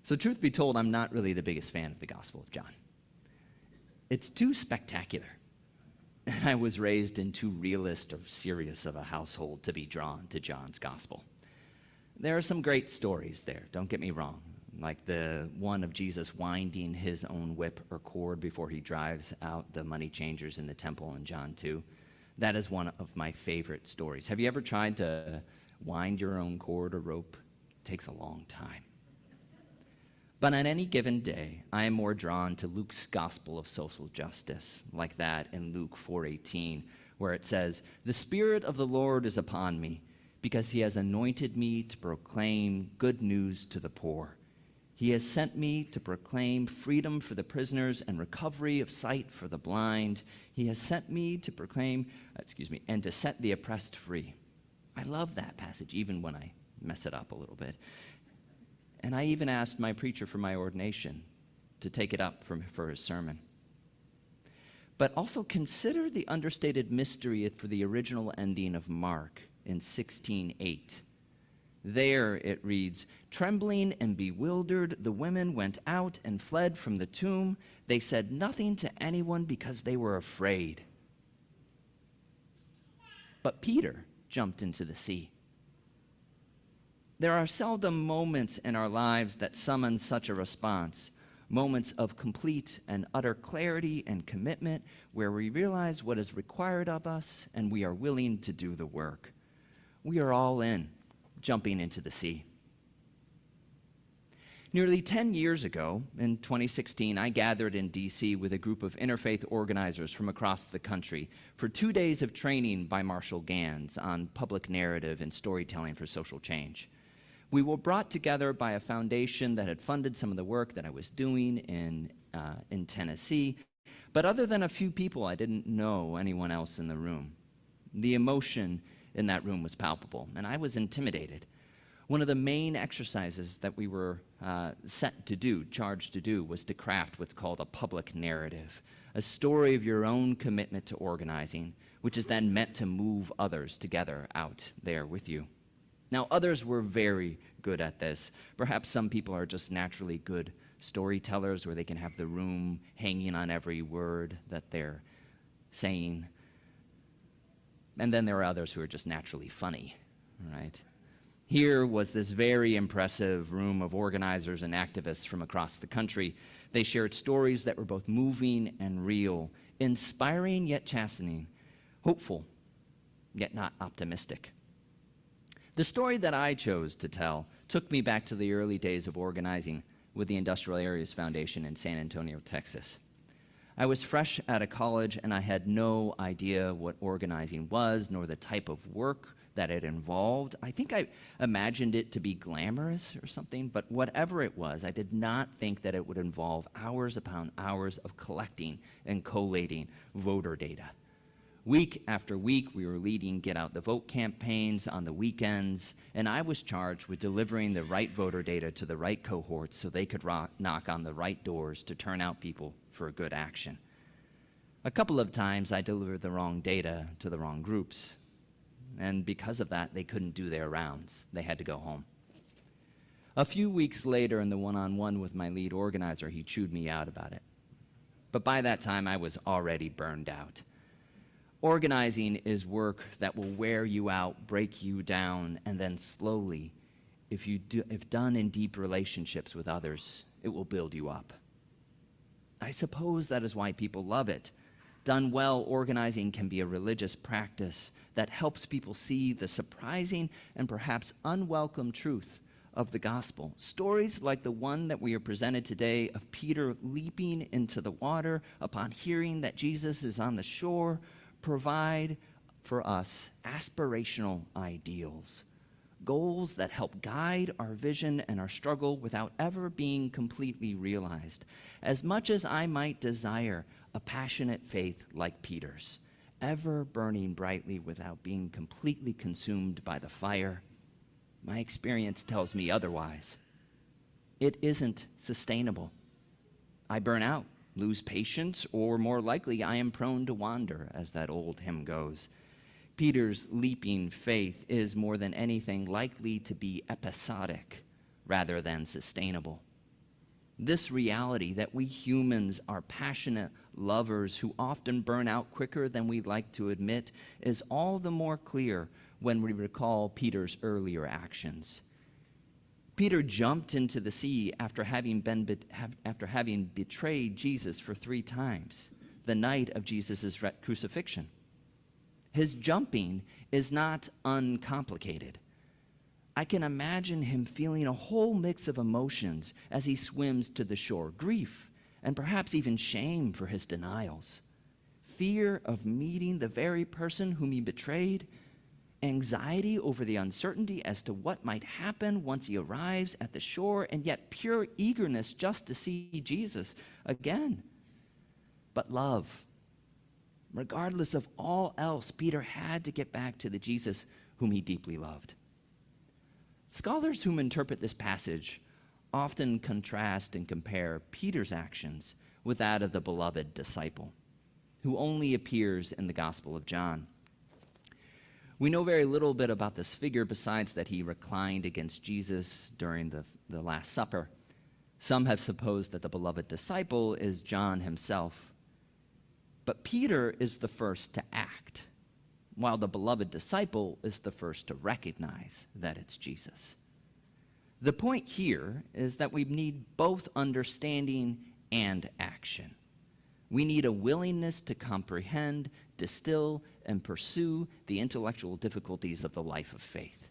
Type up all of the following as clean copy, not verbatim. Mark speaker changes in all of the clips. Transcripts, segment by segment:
Speaker 1: So truth be told, I'm not really the biggest fan of the Gospel of John. It's too spectacular. And I was raised in too realist or serious of a household to be drawn to John's Gospel. There are some great stories there, don't get me wrong, like the one of Jesus winding his own whip or cord before he drives out the money changers in the temple in John 2. That is one of my favorite stories. Have you ever tried to wind your own cord or rope? It takes a long time. But on any given day, I am more drawn to Luke's gospel of social justice, like that in Luke 4:18, where it says, "The Spirit of the Lord is upon me, because he has anointed me to proclaim good news to the poor. He has sent me to proclaim freedom for the prisoners and recovery of sight for the blind. He has sent me to proclaim, and to set the oppressed free." I love that passage, even when I mess it up a little bit. And I even asked my preacher for my ordination to take it up for his sermon. But also consider the understated mystery for the original ending of Mark in 16:8. There it reads, "Trembling and bewildered, the women went out and fled from the tomb. They said nothing to anyone because they were afraid." But Peter jumped into the sea. There are seldom moments in our lives that summon such a response, moments of complete and utter clarity and commitment where we realize what is required of us and we are willing to do the work. We are all in, jumping into the sea. Nearly 10 years ago, in 2016, I gathered in D.C. with a group of interfaith organizers from across the country for 2 days of training by Marshall Gans on public narrative and storytelling for social change. We were brought together by a foundation that had funded some of the work that I was doing in Tennessee, but other than a few people, I didn't know anyone else in the room. The emotion in that room was palpable, and I was intimidated. One of the main exercises that we were charged to do, was to craft what's called a public narrative, a story of your own commitment to organizing, which is then meant to move others together out there with you. Now, others were very good at this. Perhaps some people are just naturally good storytellers where they can have the room hanging on every word that they're saying. And then there are others who are just naturally funny, right? Here was this very impressive room of organizers and activists from across the country. They shared stories that were both moving and real, inspiring yet chastening, hopeful yet not optimistic. The story that I chose to tell took me back to the early days of organizing with the Industrial Areas Foundation in San Antonio, Texas. I was fresh out of college and I had no idea what organizing was, nor the type of work that it involved. I think I imagined it to be glamorous or something, but whatever it was, I did not think that it would involve hours upon hours of collecting and collating voter data. Week after week, we were leading Get Out the Vote campaigns on the weekends, and I was charged with delivering the right voter data to the right cohorts so they could knock on the right doors to turn out people for a good action. A couple of times, I delivered the wrong data to the wrong groups, and because of that, they couldn't do their rounds. They had to go home. A few weeks later, in the one-on-one with my lead organizer, he chewed me out about it. But by that time, I was already burned out. Organizing is work that will wear you out, break you down, and then slowly, if done in deep relationships with others, it will build you up. I suppose that is why people love it. Done well, organizing can be a religious practice that helps people see the surprising and perhaps unwelcome truth of the gospel. Stories like the one that we are presented today of Peter leaping into the water upon hearing that Jesus is on the shore provide for us aspirational ideals, goals that help guide our vision and our struggle without ever being completely realized. As much as I might desire a passionate faith like Peter's, ever burning brightly without being completely consumed by the fire, my experience tells me otherwise. It isn't sustainable. I burn out, lose patience, or more likely, I am prone to wander, as that old hymn goes. Peter's leaping faith is more than anything likely to be episodic rather than sustainable. This reality that we humans are passionate lovers who often burn out quicker than we'd like to admit is all the more clear when we recall Peter's earlier actions. Peter jumped into the sea after having betrayed Jesus for 3 times, the night of Jesus' crucifixion. His jumping is not uncomplicated. I can imagine him feeling a whole mix of emotions as he swims to the shore: grief and perhaps even shame for his denials, fear of meeting the very person whom he betrayed, anxiety over the uncertainty as to what might happen once he arrives at the shore, and yet pure eagerness just to see Jesus again. But love. Regardless of all else, Peter had to get back to the Jesus whom he deeply loved. Scholars whom interpret this passage often contrast and compare Peter's actions with that of the beloved disciple, who only appears in the Gospel of John. We know very little bit about this figure besides that he reclined against Jesus during the Last Supper. Some have supposed that the beloved disciple is John himself. But Peter is the first to act, while the beloved disciple is the first to recognize that it's Jesus. The point here is that we need both understanding and action. We need a willingness to comprehend, distill, and pursue the intellectual difficulties of the life of faith.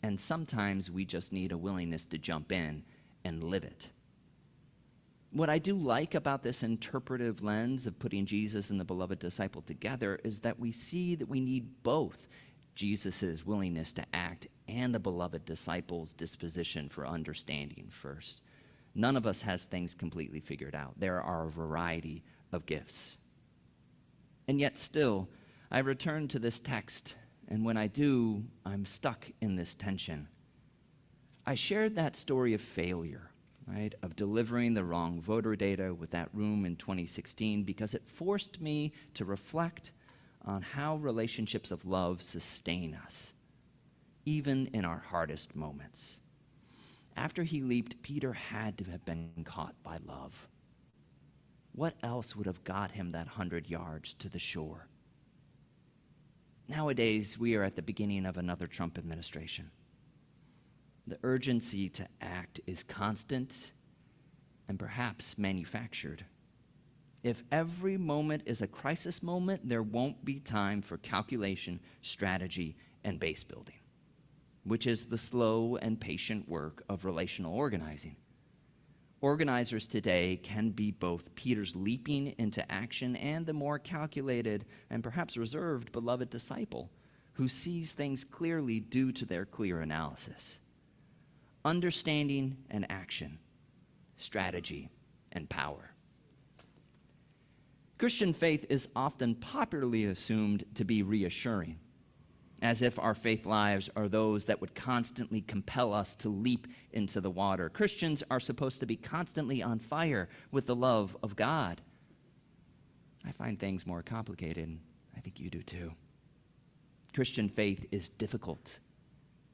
Speaker 1: And sometimes we just need a willingness to jump in and live it. What I do like about this interpretive lens of putting Jesus and the beloved disciple together is that we see that we need both Jesus' willingness to act and the beloved disciple's disposition for understanding first. None of us has things completely figured out. There are a variety of gifts. And yet still, I return to this text, and when I do, I'm stuck in this tension. I shared that story of failure, right, of delivering the wrong voter data with that room in 2016 because it forced me to reflect on how relationships of love sustain us, even in our hardest moments. After he leaped, Peter had to have been caught by love. What else would have got him that 100 yards to the shore? Nowadays, we are at the beginning of another Trump administration. The urgency to act is constant and perhaps manufactured. If every moment is a crisis moment, there won't be time for calculation, strategy, and base building, which is the slow and patient work of relational organizing. Organizers today can be both Peter's leaping into action and the more calculated and perhaps reserved beloved disciple who sees things clearly due to their clear analysis. Understanding and action, strategy and power. Christian faith is often popularly assumed to be reassuring, as if our faith lives are those that would constantly compel us to leap into the water. Christians are supposed to be constantly on fire with the love of God. I find things more complicated, and I think you do too. Christian faith is difficult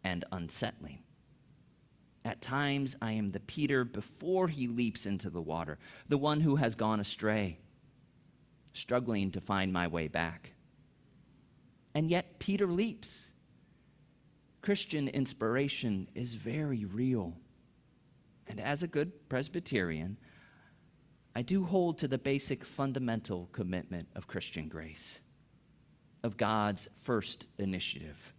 Speaker 1: and unsettling. At times, I am the Peter before he leaps into the water, the one who has gone astray, struggling to find my way back. And yet, Peter leaps. Christian inspiration is very real. And as a good Presbyterian, I do hold to the basic fundamental commitment of Christian grace, of God's first initiative.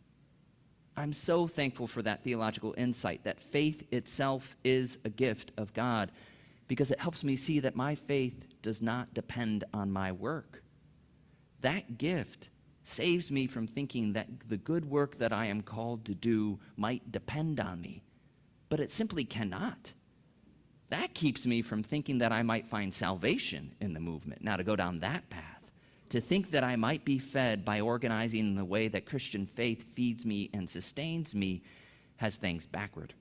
Speaker 1: I'm so thankful for that theological insight, that faith itself is a gift of God, because it helps me see that my faith does not depend on my work. That gift saves me from thinking that the good work that I am called to do might depend on me, but it simply cannot. That keeps me from thinking that I might find salvation in the movement. Now, to go down that path, to think that I might be fed by organizing in the way that Christian faith feeds me and sustains me, has things backward.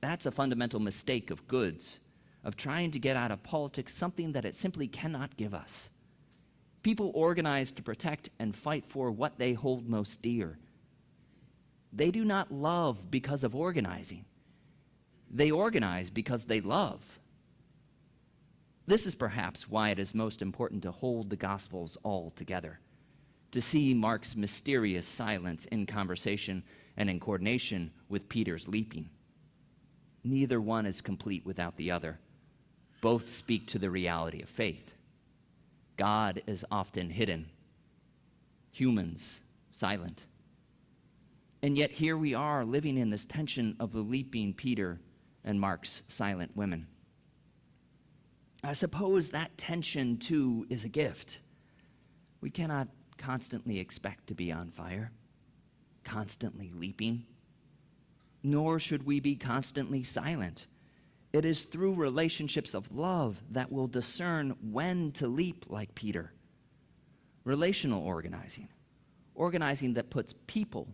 Speaker 1: That's a fundamental mistake of goods, of trying to get out of politics something that it simply cannot give us. People organize to protect and fight for what they hold most dear. They do not love because of organizing. They organize because they love. This is perhaps why it is most important to hold the Gospels all together, to see Mark's mysterious silence in conversation and in coordination with Peter's leaping. Neither one is complete without the other. Both speak to the reality of faith. God is often hidden, humans silent. And yet here we are living in this tension of the leaping Peter and Mark's silent women. I suppose that tension, too, is a gift. We cannot constantly expect to be on fire, constantly leaping, nor should we be constantly silent. It is through relationships of love that we'll discern when to leap like Peter. Relational organizing, organizing that puts people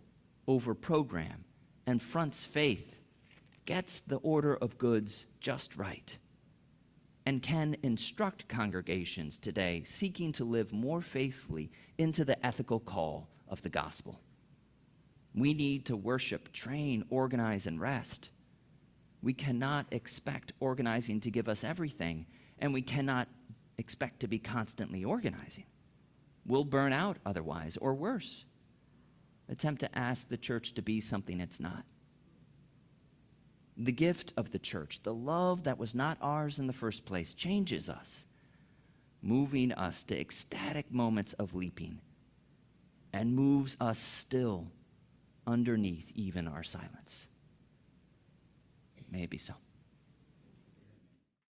Speaker 1: over program and fronts faith, gets the order of goods just right, and can instruct congregations today seeking to live more faithfully into the ethical call of the gospel. We need to worship, train, organize, and rest. We cannot expect organizing to give us everything, and we cannot expect to be constantly organizing. We'll burn out otherwise, or worse, attempt to ask the church to be something it's not. The gift of the church, the love that was not ours in the first place, changes us, moving us to ecstatic moments of leaping, and moves us still underneath even our silence. May it be so.